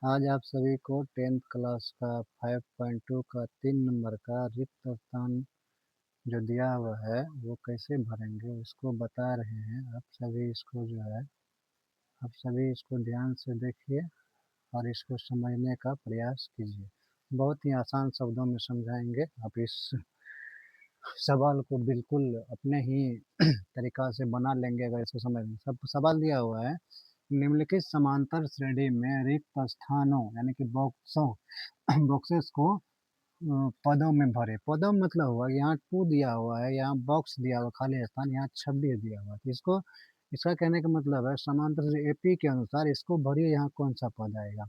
आज आप सभी को 10th क्लास का 5.2 का 3 नंबर का रिक्त स्थान जो दिया हुआ है वो कैसे भरेंगे उसको बता रहे हैं। आप सभी इसको ध्यान से देखिए और इसको समझने का प्रयास कीजिए। बहुत ही आसान शब्दों में समझाएंगे। आप इस सवाल को बिल्कुल अपने ही तरीका से बना लेंगे अगर इसको समझ लें। सब सवाल दिया हुआ है, निम्नलिखित समांतर श्रेणी में रिक्त स्थानों यानी कि बॉक्सेस को पदों में भरे। पदों में मतलब हुआ यहाँ 2 दिया हुआ है, यहाँ बॉक्स दिया हुआ खाली स्थान, यहाँ 26 दिया हुआ है। तो इसको इसका कहने का मतलब है समांतर से एपी के अनुसार इसको भरिए, यहाँ कौन सा पद आएगा।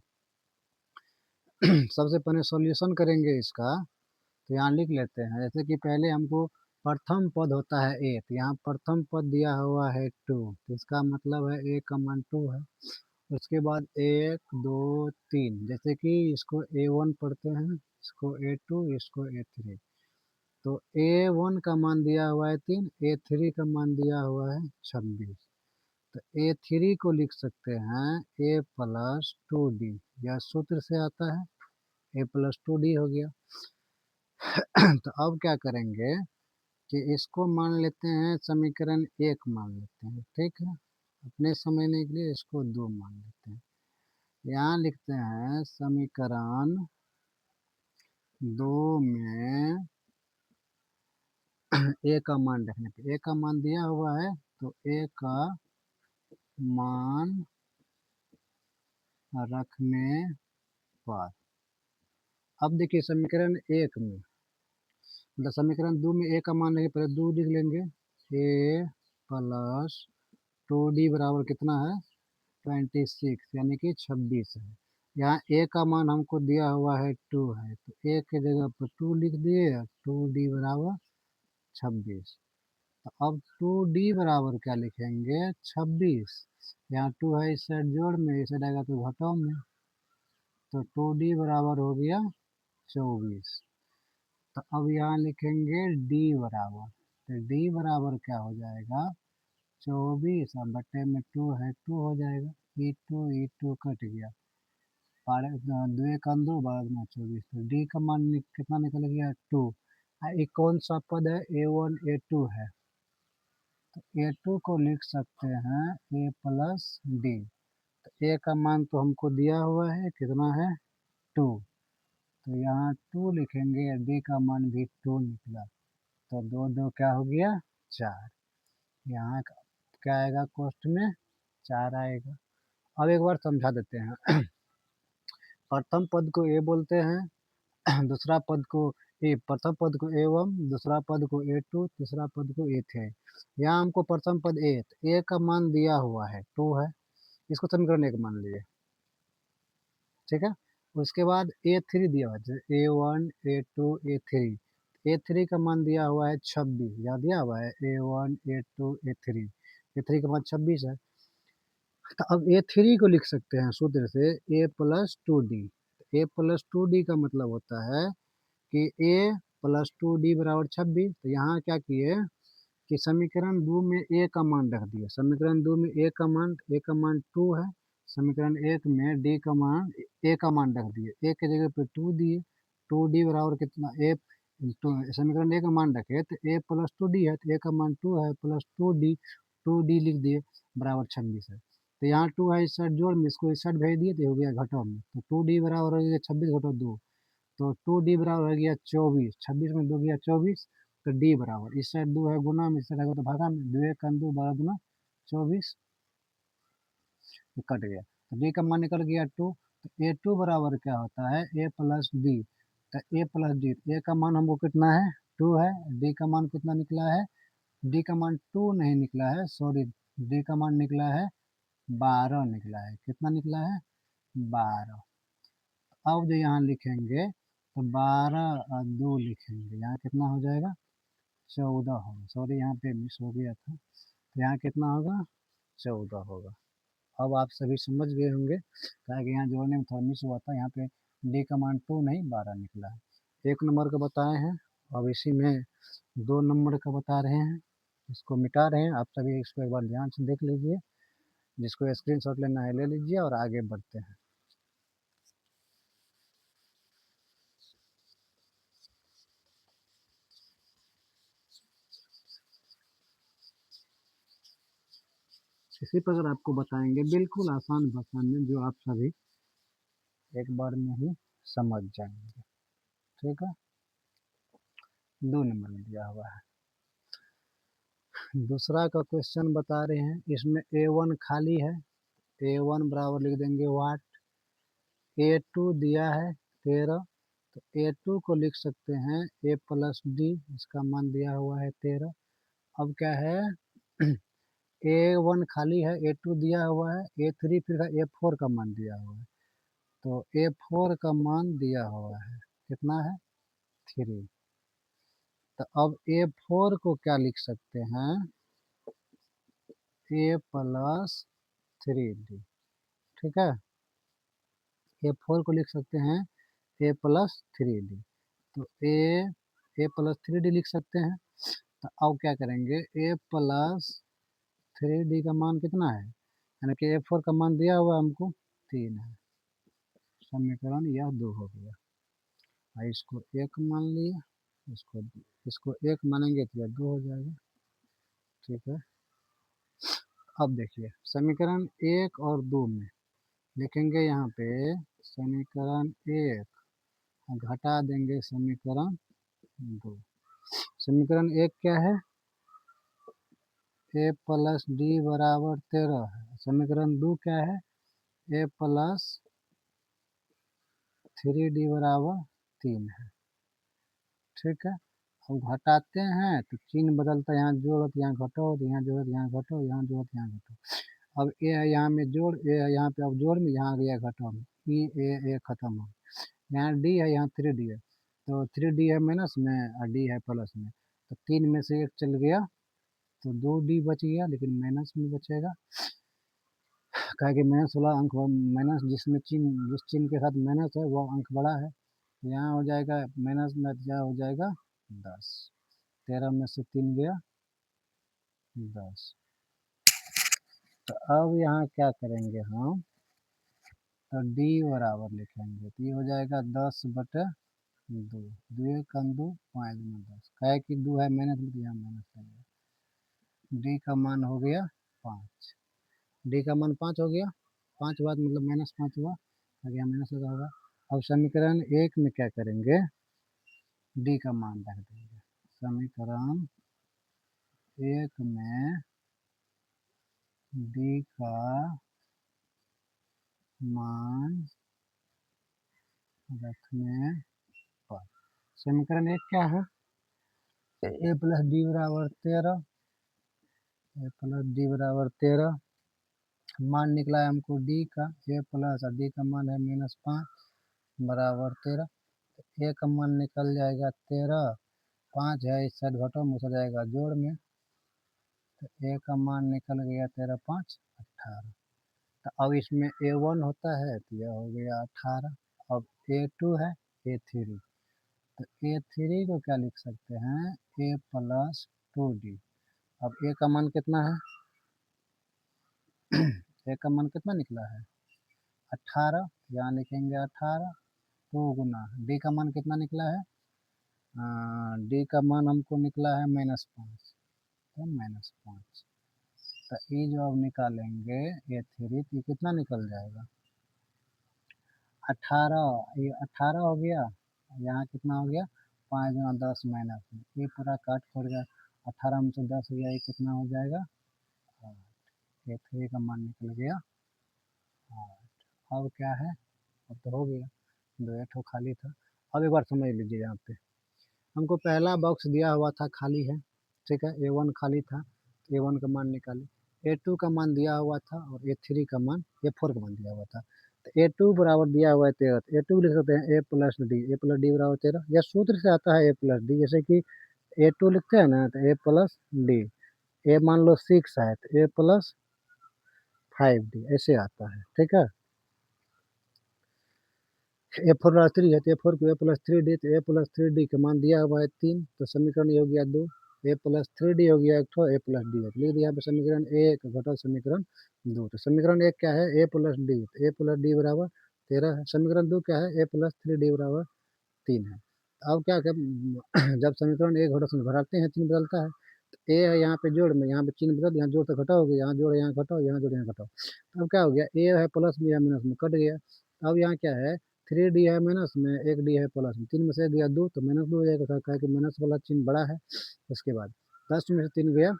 सबसे पहले सॉल्यूशन करेंगे इसका, तो यहाँ लिख लेते हैं। जैसे कि पहले हमको प्रथम पद होता है ए, तो यहाँ प्रथम पद दिया हुआ है 2, तो इसका मतलब है ए का मान 2 है। उसके बाद 1 2 3, जैसे कि इसको A1 पढ़ते हैं, इसको A2, इसको A3। तो A1 का मान दिया हुआ है 3, A3 का मान दिया हुआ है 26। तो A3 को लिख सकते हैं A प्लस 2D, यह सूत्र से आता है, A प्लस 2D हो गया। तो अब क्या करेंगे कि इसको मान लेते हैं समीकरण 1 मान लेते हैं, ठीक है। अपने समझने के लिए इसको 2 मान लेते हैं। यहाँ लिखते हैं समीकरण 2 में ए का मान रखने पे, ए का मान दिया हुआ है तो ए का मान रखने पर, अब देखिए समीकरण 1 में मतलब समीकरण 2 में ए का मान रखे, पहले 2 लिख लेंगे। ए प्लस 2D बराबर कितना है 26 यानी कि 26 है। यहाँ ए का मान हमको दिया हुआ है 2 है, तो ए के जगह पर 2 लिख दिए, 2D बराबर 26। तो अब 2D बराबर क्या लिखेंगे 26, यहाँ 2 है इस साइड जोड़ में, इस साइड आएगा तो घटाओ में, तो 2D बराबर हो गया 24। तो अब यहाँ लिखेंगे D बराबर, तो D बराबर क्या हो जाएगा 24, अब बट्टे में 2 है 2 हो जाएगा, ई टू कट गया, दो एक दो, 12 24, तो D का मान कितना निकल गया 2। ये कौन सा पद है A1 A2 है, तो A2 को लिख सकते हैं A प्लस D। तो A का मान तो हमको दिया हुआ है कितना है 2, तो यहाँ 2 लिखेंगे, D का मान भी 2 निकला, तो 2 2 क्या हो गया 4। यहाँ क्या आएगा कोष्ट में 4 आएगा। अब एक बार समझा देते हैं। प्रथम पद को ए बोलते हैं, दूसरा पद को प्रथम पद को A1, दूसरा पद को A2, तीसरा पद को A3। यहाँ हमको प्रथम पद ए, तो ए का मान दिया हुआ है 2 है, इसको समीकरण 1 मान लीजिए, ठीक है। उसके बाद A3 दिया हुआ है, A1 A2 A3, A3 का मान दिया हुआ है 26, यहाँ दिया हुआ है A1 A2 A3, A3 का मान 26 है। तो अब A3 को लिख सकते हैं सूत्र से A plus 2D। A plus 2D का मतलब होता है कि A प्लस 2D बराबर 26। तो यहाँ क्या किए कि समीकरण 2 में ए का मान रख दिया, समीकरण 2 में ए का मान 2 है, समीकरण 1 में डी का मान ए का मान रख दिए, ए के जगह पे 2 दिए, 2D बराबर कितना ए, समीकरण ए का मान रखे तो ए प्लस 2D है, तो ए का मान 2 है प्लस 2D लिख दिए बराबर 26 है। तो यहाँ 2 है इस साइड जोड़ में, इसको इस साइड भेज दिए तो हो गया घटाओ में, तो 2D बराबर हो गया 26 घटाओ 2, तो 2D बराबर हो गया 24, 26 में 2 गया 24, तो D बराबर इस साइड 2 है गुना में, इस साइड है तो भागा में, 2 एक 2 12 दूना 24, कट गया, तो D का मान निकल गया 2। तो A2 बराबर क्या होता है A प्लस डी, तो A प्लस डी, A का मान हमको कितना है 2 है, D का मान कितना निकला है, D का मान 2 नहीं निकला है, सॉरी, D का मान निकला है 12 निकला है, कितना निकला है 12। अब जो यहाँ लिखेंगे तो 12 और 2 लिखेंगे, यहाँ कितना हो जाएगा 14 होगा, सॉरी यहाँ पे मिस हो गया था, तो यहाँ कितना होगा 14 होगा। अब आप सभी समझ गए होंगे, ताकि यहाँ जोड़ने में थोड़ा मिस हुआ था, यहाँ पे डी का मान 2 नहीं 12 निकला है। 1 नंबर का बताए हैं, अब इसी में 2 नंबर का बता रहे हैं, इसको मिटा रहे हैं। आप सभी इसको एक बार ध्यान से देख लीजिए, जिसको स्क्रीनशॉट लेना है ले लीजिए और आगे बढ़ते हैं। इसी प्रकार आपको बताएंगे बिल्कुल आसान भाषा में, जो आप सभी एक बार में ही समझ जाएंगे। ठीक है, 2 नंबर में दिया हुआ है। दूसरा का क्वेश्चन बता रहे हैं, इसमें A1 खाली है, A1 बराबर लिख देंगे वाट, A2 दिया है 13, तो A2 को लिख सकते हैं A प्लस डी, इसका मान दिया हुआ है 13। अब क्या है, A1 खाली है, A2 दिया हुआ है, A3 फिर है A4 का मान दिया हुआ है, तो A4 का मान दिया हुआ है कितना है 3। तो अब A4 को क्या लिख सकते हैं, A प्लस 3D। ठीक है, A4 को लिख सकते हैं A प्लस 3D, तो ए प्लस 3D लिख सकते हैं। तो अब क्या करेंगे, A प्लस 3D का मान कितना है, यानी कि A4 का मान दिया हुआ हमको 3 है। समीकरण यह 2 हो गया, और इसको 1 मान लिया, इसको इसको 1 मानेंगे तो यह 2 हो जाएगा। ठीक है, अब देखिए समीकरण 1 और 2 में लिखेंगे यहाँ पे समीकरण 1, घटा देंगे समीकरण 2। समीकरण 1 क्या है, A प्लस डी बराबर 13 है। समीकरण 2 क्या है, A प्लस 3D बराबर 3 है। ठीक है, अब घटाते हैं तो चिन्ह बदलता है, यहाँ जोड़ो तो यहाँ घटो, तो यहाँ जोड़ो तो यहाँ घटो, यहाँ जोड़ो तो यहाँ घटो। अब ए है यहाँ में जोड़, ए है यहाँ पे अब जोड़ में, यहाँ आ गया घटो में, ई ए खत्म हो। यहाँ डी है, यहाँ 3D है, तो 3D है माइनस में और डी है प्लस में, तो 3 में से 1 चल गया, तो 2D बच गया, लेकिन माइनस में बचेगा। कहा कि माइनस वाला अंक, माइनस जिसमें चिन्ह, जिस चिन्ह के साथ माइनस है वो अंक बड़ा है, यहाँ हो जाएगा माइनस में, क्या हो जाएगा 10। 13 में से 3 गया 10। तो अब यहाँ क्या करेंगे हम, तो डी बराबर लिखेंगे, तो ये हो जाएगा 10/2, 2 कम 2 5 में 10, कहे कि 2 है माइनस में, तो यहाँ माइनस है, डी का मान हो गया 5। डी का मान 5 हो गया, 5 बाद मतलब -5 हुआ, आगे माइनस लगा होगा। अब समीकरण 1 में क्या करेंगे, डी का मान रख देंगे। समीकरण 1 में डी का मान रखने पर, समीकरण 1 क्या है, ए प्लस डी बराबर 13, ए प्लस डी बराबर 13, मान निकला है हमको डी का, ए प्लस और डी का मान है -5 बराबर 13, ए का मान निकल जाएगा 13, 5 है इस साइड घटो में, चला जाएगा जोड़ में, तो ए का मान निकल गया 13 5 18। तो अब इसमें A1 होता है तो यह हो गया 18। अब A2 है, A3, तो A3 को क्या लिख सकते हैं, A प्लस 2D। अब A का मान कितना है, A का मान कितना निकला है 18, यहाँ लिखेंगे 18, 2 गुना D का मान कितना निकला है, D का मान हमको निकला है -5, तो -5। तो ये जो अब निकालेंगे A3, तो कितना निकल जाएगा 18, ये 18 हो गया, यहाँ कितना हो गया 5 गुना 10 माइनस में, ये पूरा काट छोड़ गया, 18 में से 10 गया, ये कितना हो जाएगा 8। A3 का मान निकल गया 8। अब क्या है, अब तो हो गया, 2 ठो खाली था। अब एक बार समझ लीजिए, यहाँ पे हमको पहला बॉक्स दिया हुआ था खाली है, ठीक है, A1 खाली था, A1 का मान निकाले, A2 का मान दिया हुआ था, और A3 का मान, A4 का मान दिया हुआ था। तो A2 बराबर दिया हुआ है 13, तो A2 लिख सकते हैं A plus D, A plus D बराबर 13, यह सूत्र से आता है A प्लस डी, जैसे कि A2 लिखते हैं ना, तो A प्लस डी, A मान लो 6 है तो A प्लस 5D ऐसे आता है। ठीक है, A4 3 है तो A4 को A प्लस 3D, तो A प्लस 3D का मान दिया हुआ है 3, तो समीकरण ये हो गया 2, A प्लस 3D हो गया एक ठो, A प्लस डी है, लिख दिया यहाँ पे समीकरण 1 घटा समीकरण 2। तो समीकरण 1 क्या है, A प्लस डी, तो A प्लस डी बराबर 13 है। समीकरण 2 क्या है, A प्लस 3D बराबर 3 है। अब क्या जब समीकरण 1 घटा घटाते हैं चिन्ह बदलता है, ए है यहाँ पे जोड़ में, यहाँ पे चिन्ह बदल, यहाँ जोड़ तो घटाओ, यहाँ जोड़ यहाँ घटाओ, यहाँ जोड़ यहाँ घटाओ। तो अब क्या हो गया, ए है प्लस में या माइनस में कट गया। अब यहाँ क्या है, 3D है माइनस में, 1D है प्लस में, 3 में से गया 2 तो माइनस 2 हो जाएगा, क्या कि माइनस वाला चिन्ह बड़ा है। उसके बाद 10 में से 3 गया,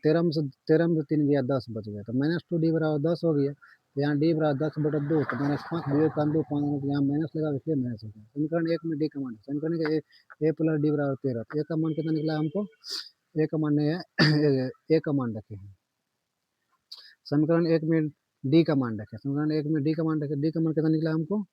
13 में से 3 गया, 10 बच गया, तो -2D बराबर 10 हो गया। तो यहाँ डी बराबर 10/2, तो -5 दिए काम 2 5, यहाँ माइनस लगा इसलिए माइनस हो गया। समीकरण 1 में डी का मान, समीकरण के ए प्लस डी बराबर 13, ए का मान कितना निकला हमको, ए का मान है ए का मान रखे हैं, समीकरण 1 में डी का मान रखे, समीकरण 1 में डी का मान रखे, डी का मान कितना निकला हमको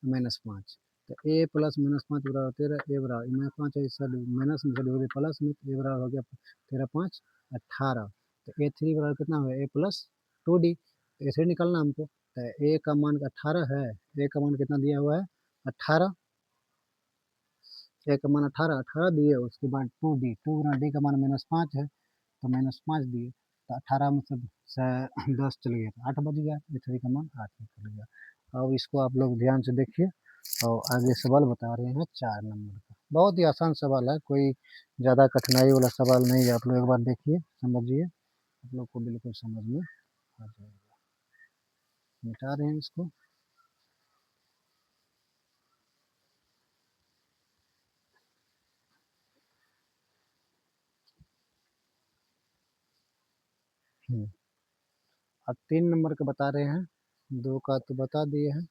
-5। तो ए प्लस -5 बराबर 13, ए बराबर -5 है, इसका माइनस में से प्लस में, तो ए बराबर हो गया 13 5 18। तो ए3 बराबर कितना हुआ, ए प्लस 2D, तो ए3 निकालना हमको। तो ए का मान 18 है, ए का मान कितना दिया हुआ है 18, ए का मान 18 दिए, उसके बाद 2D, 2 गुना डी का मान -5 है, तो -5 दिए, तो 18 में से 10 चल गया, तो 8 बच गया, ए3 का मान 8 निकल गया। अब इसको आप लोग ध्यान से देखिए, और आगे सवाल बता रहे हैं 4 नंबर का। बहुत ही आसान सवाल है, कोई ज़्यादा कठिनाई वाला सवाल नहीं है, आप लोग एक बार देखिए समझिए, आप लोग को बिल्कुल समझ में आ जाएगा। मिटा रहे हैं इसको। अब 3 नंबर का बता रहे हैं, 2 का तो बता दिए हैं,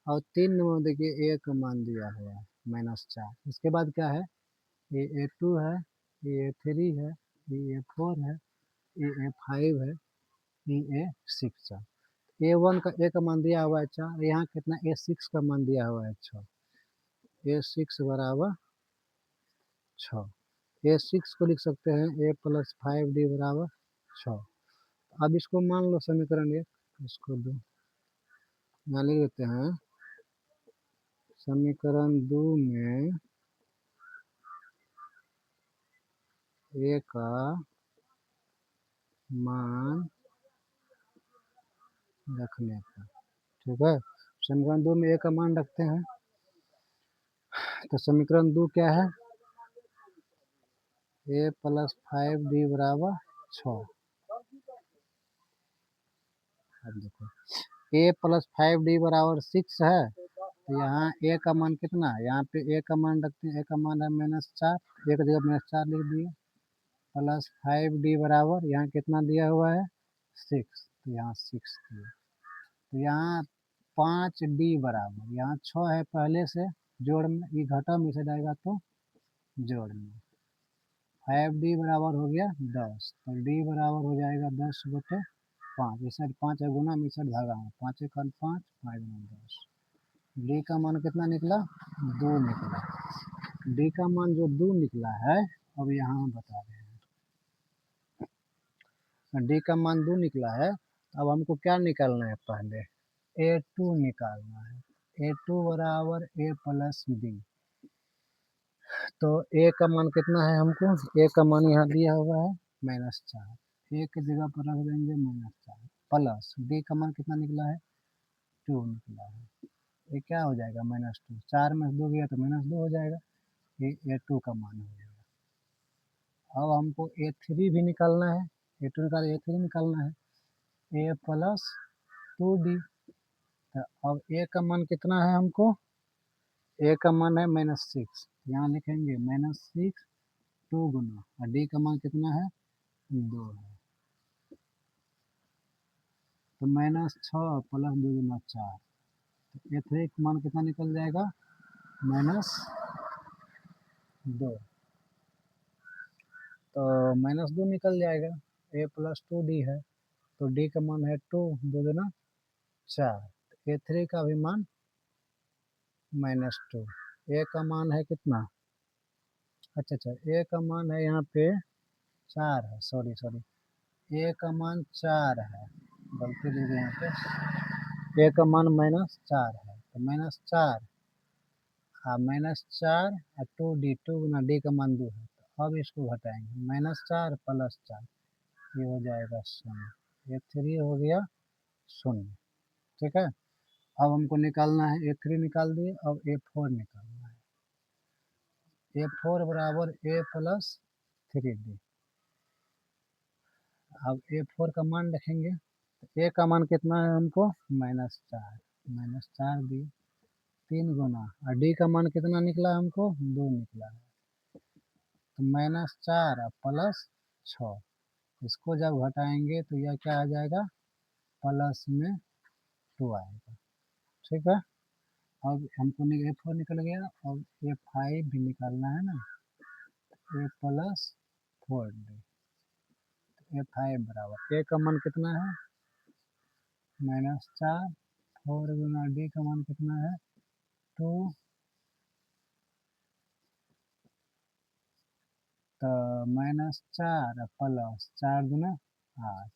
और 3 नंबर देखिए, ए का मान दिया हुआ है -4, इसके बाद क्या है, ये A2 है, ये A3 है, ये A4 है, ये A5 है, ये A6 है। A1 का ए का मान दिया हुआ है 4, यहाँ कितना A6 का मान दिया हुआ है 6, A6 बराबर 6, A6 को लिख सकते हैं A प्लस 5D बराबर 6। अब इसको मान लो समीकरण 1, इसको दो यहाँ लिख देते हैं, समीकरण 2 में ए का मान रखने का, ठीक है। समीकरण 2 में ए का मान रखते हैं, तो समीकरण 2 क्या है, ए प्लस 5D बराबर 6। अब देखो, ए प्लस 5D बराबर 6 है, तो यहाँ ए का मान कितना है, यहाँ पे ए का मान रखते हैं, ए का मान है -4, एक जगह -4 लिख दिए, प्लस 5D बराबर यहाँ कितना दिया हुआ है 6, तो यहाँ 6 दिया, तो यहाँ 5D बराबर, यहाँ 6 है पहले से जोड़ में, ये घटा में से जाएगा तो जोड़ में, 5D बराबर हो गया 10, तो D बराबर हो जाएगा 10/5, इस साइड 5 है गुना में, इस साइड भागा में, 5 1 5, 5 10। D का मान कितना निकला 2 निकला, D का मान जो 2 निकला है, अब यहाँ हम बता रहे हैं, D का मान 2 निकला है, अब हमको क्या निकालना है, पहले A2 निकालना है, A2 बराबर A प्लस D, तो ए का मान कितना है हमको, ए का मान यहाँ दिया हुआ है -4, ए की जगह पर रख देंगे -4, प्लस डी का मान कितना निकला है 2 निकला है, ये क्या हो जाएगा -2, 4 में 2 गया तो -2 हो जाएगा, ये A2 का मान हो जाएगा। अब हमको A3 भी निकालना है, A2 निकाल A3 निकालना है, ए प्लस 2D, तो अब ए का मान कितना है हमको, ए का मान है -6, यहाँ लिखेंगे -6 2 गुना, और डी का मान कितना है 2 है, तो -6 प्लस 2 गुना 4, तो ए3 का मान कितना निकल जाएगा -2, तो -2 निकल जाएगा, ए प्लस 2D है, तो डी का मान है 2, 2 गुना 4, तो ए3 का भी मान -2, ए का मान है कितना, अच्छा ए का मान है यहाँ पे 4 है, सॉरी सॉरी, ए का मान 4 है, गलती लिख यहाँ पे, ए का मान -4 है, तो -4 -4 और 2D, 2 गुना डी का मान 2 है, तो अब इसको घटाएंगे, -4 प्लस 4, ये हो जाएगा 0, A3 हो गया 0, ठीक है। अब हमको निकालना है, A3 निकाल दिए, अब A4 निकालना है, A4 बराबर A प्लस 3D। अब A4 का मान रखेंगे, तो A का मान कितना है हमको, -4, -4 दी 3 गुना, और D का मान कितना निकला हमको, 2 निकला है। तो -4 और +6, इसको जब घटाएंगे तो यह क्या आ जाएगा, प्लस में 2 आएगा। ठीक है, अब हमको A4 निकल गया, अब A5 भी निकालना है ना, A + 4D। A5 बराबर A का मान कितना है, -4, 4 गुना D का मान कितना है, 2, तो -4 प्लस 4 गुना 8,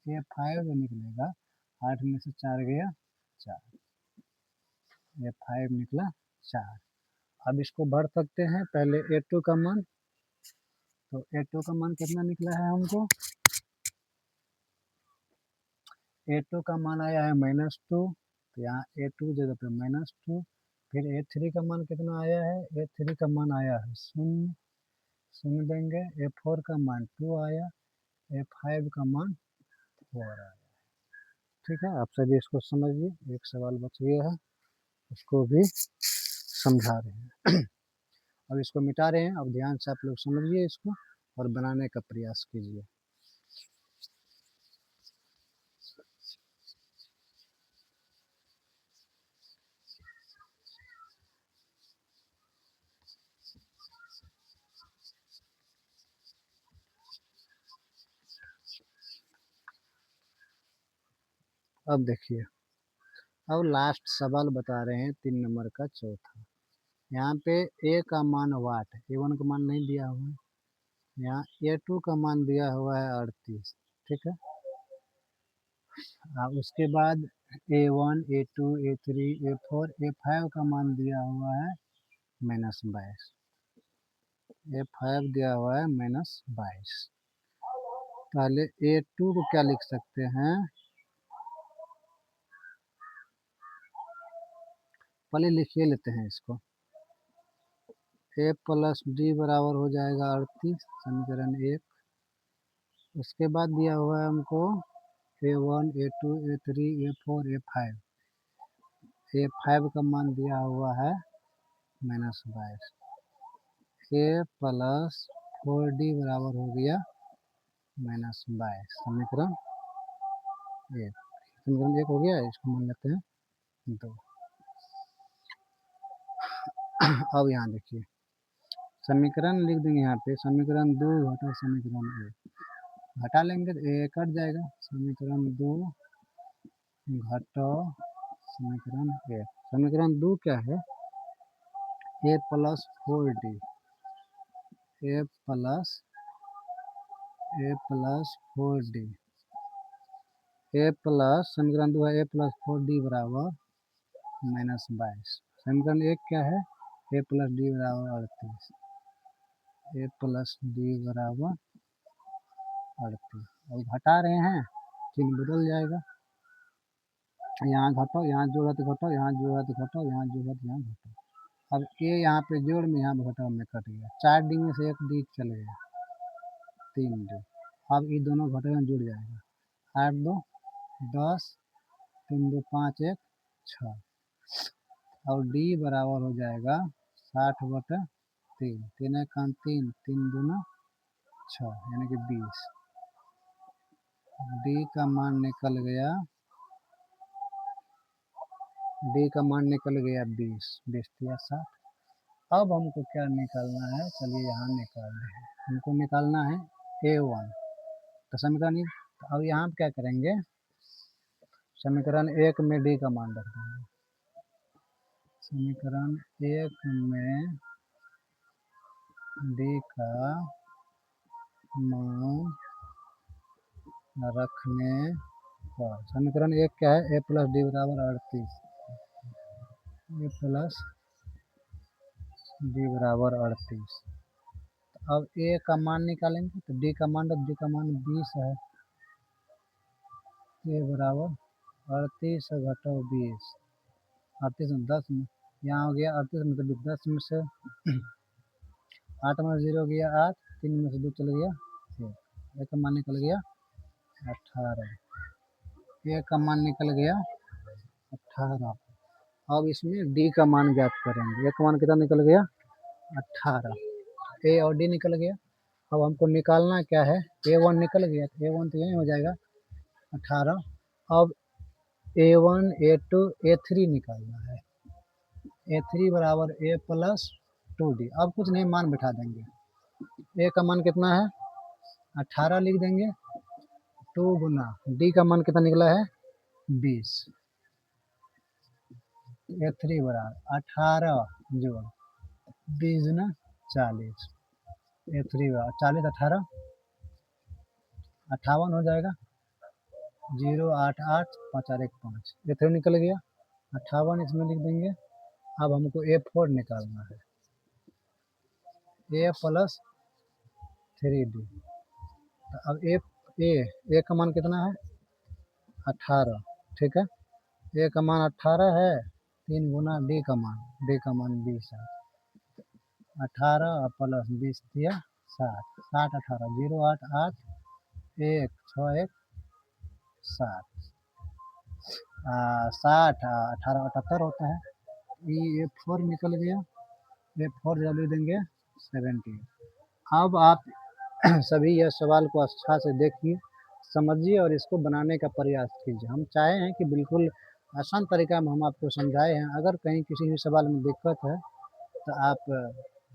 A5 जो निकलेगा, 8 में से 4 गया 4, A5 निकला 4। अब इसको भर सकते हैं, पहले A2 का मान, तो A2 का मान कितना निकला है हमको, A2 का मान आया है -2, तो यहाँ A2 जगह पे -2। फिर A3 का मान कितना आया है, A3 का मान आया है 0, 0 देंगे। A4 का मान 2 आया, A5 का मान 4 आया। ठीक है, आप सभी इसको समझिए, एक सवाल बच गया है, उसको भी समझा रहे हैं। अब इसको मिटा रहे हैं, अब ध्यान से आप लोग समझिए इसको और बनाने का प्रयास कीजिए। अब देखिए, अब लास्ट सवाल बता रहे हैं 3 नंबर का चौथा। यहाँ पे A का मान वाट है, A1 का मान नहीं दिया हुआ है, यहाँ A2 का मान दिया हुआ है 38। ठीक है, उसके बाद A1, A2, A3, A4, A5 का मान दिया हुआ है -22, A5 दिया हुआ है -22। पहले A2 को क्या लिख सकते हैं, पहले लिखिए लेते हैं इसको, A + D बराबर हो जाएगा 38, समीकरण 1। उसके बाद दिया हुआ है हमको A1, A2, A3, A4, A5, A5 का मान दिया हुआ है -22, A + 4D बराबर हो गया -22, समीकरण 1। समीकरण 1 हो गया, इसको मान लेते हैं 2। अब यहाँ देखिए, समीकरण लिख देंगे यहाँ पे, समीकरण 2 घटा समीकरण 1, घटा लेंगे तो A कट जाएगा, समीकरण 2 घटो समीकरण 1। समीकरण 2 क्या है, A + 4D, A + 4D, A plus, समीकरण 2 है A + 4D बराबर -22। समीकरण 1 क्या है, A + D बराबर 38, A + D बराबर 38। अब घटा रहे हैं, चिन्ह बदल जाएगा, यहाँ घटाओ, यहाँ जोड़ा तो घटाओ, यहाँ जोड़ा तो घटाओ, यहाँ जोड़ा तो यहाँ घटाओ। अब A यहाँ पे जोड़ में, यहाँ घटाओ में कट गया, 4D में से 1 D चले गया, 3D। अब ये दोनों घटाओ में जुड़ जाएगा, 8 2 10, 3 2 5 1 6, और D बराबर हो जाएगा 60/3, 3 1 3, 3 दूना 6, यानी कि 20। D का मान निकल गया, D का मान निकल गया 20, 20 या 60। अब हमको क्या निकालना है, चलिए यहाँ निकाल रहे हैं, हमको निकालना है A1। तो समीकरण, तो अब यहाँ क्या करेंगे, समीकरण 1 में D का मान रख देंगे, समीकरण 1 में D का मान रखने पर, समीकरण 1 क्या है, A + D बराबर 38, A + D बराबर 38। अब A का मान निकालेंगे, तो D का मान, D का मान 20 है, A बराबर 38 घटाओ 20, 38 में 10 में, यहाँ हो गया 38 मतलब 10 में से 8 में 0 गया 8, 3 में से 2 चल गया 1, ए का मान निकल गया 18, ए का मान निकल गया 18। अब इसमें डी का मान ज्ञात करेंगे। ए का मान कितना निकल गया 18, ए और डी निकल गया। अब हमको निकालना क्या है, A1 निकल गया, A1 तो यही हो जाएगा 18। अब A1 A2 A3 निकालना है, A3 बराबर A प्लस 2D। अब कुछ नहीं, मान बिठा देंगे। ए का मान कितना है 18 लिख देंगे, 2 गुना डी का मान कितना निकला है 20। A3 बराबर 18 जोड़ 20 गुना 40, A3 बराबर 40 18 58 हो जाएगा। 0 8 8 5 और 1 5, A3 निकल गया 58 इसमें लिख देंगे। अब हमको A4 निकालना है, A प्लस 3D। अब ए का मान कितना है 18, ठीक है। ए का मान 18 है, 3 गुना डी का मान 20 है। 18 प्लस 20 दिया 60, 60 18 0 8 8 1 6 1 7, 60 18 78 होता है। ये A4 निकल गया, A4 वैल्यू देंगे 70। अब आप सभी यह सवाल को अच्छा से देखिए, समझिए और इसको बनाने का प्रयास कीजिए। हम चाहे हैं कि बिल्कुल आसान तरीका में हम आपको समझाए हैं। अगर कहीं किसी भी सवाल में दिक्कत है तो आप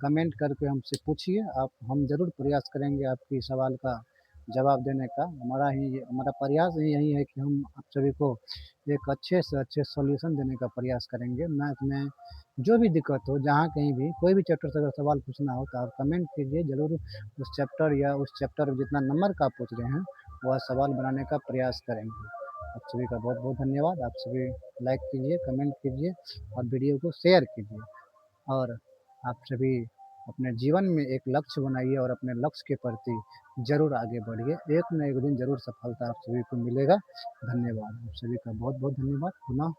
कमेंट करके हमसे पूछिए, आप हम ज़रूर प्रयास करेंगे आपकी सवाल का जवाब देने का। हमारा प्रयास ही यही है कि हम आप सभी को एक अच्छे से अच्छे सॉल्यूशन देने का प्रयास करेंगे। मैथ में जो भी दिक्कत हो, जहाँ कहीं भी कोई भी चैप्टर से अगर सवाल पूछना हो तो आप कमेंट कीजिए, ज़रूर उस चैप्टर या उस चैप्टर में जितना नंबर का आप पूछ रहे हैं वह सवाल बनाने का प्रयास करेंगे। आप सभी का बहुत बहुत धन्यवाद। आप सभी लाइक कीजिए, कमेंट कीजिए और वीडियो को शेयर कीजिए। और आप सभी अपने जीवन में एक लक्ष्य बनाइए और अपने लक्ष्य के प्रति ज़रूर आगे बढ़िए। एक न एक दिन ज़रूर सफलता आप सभी को मिलेगा। धन्यवाद, आप सभी का बहुत बहुत धन्यवाद। पुनः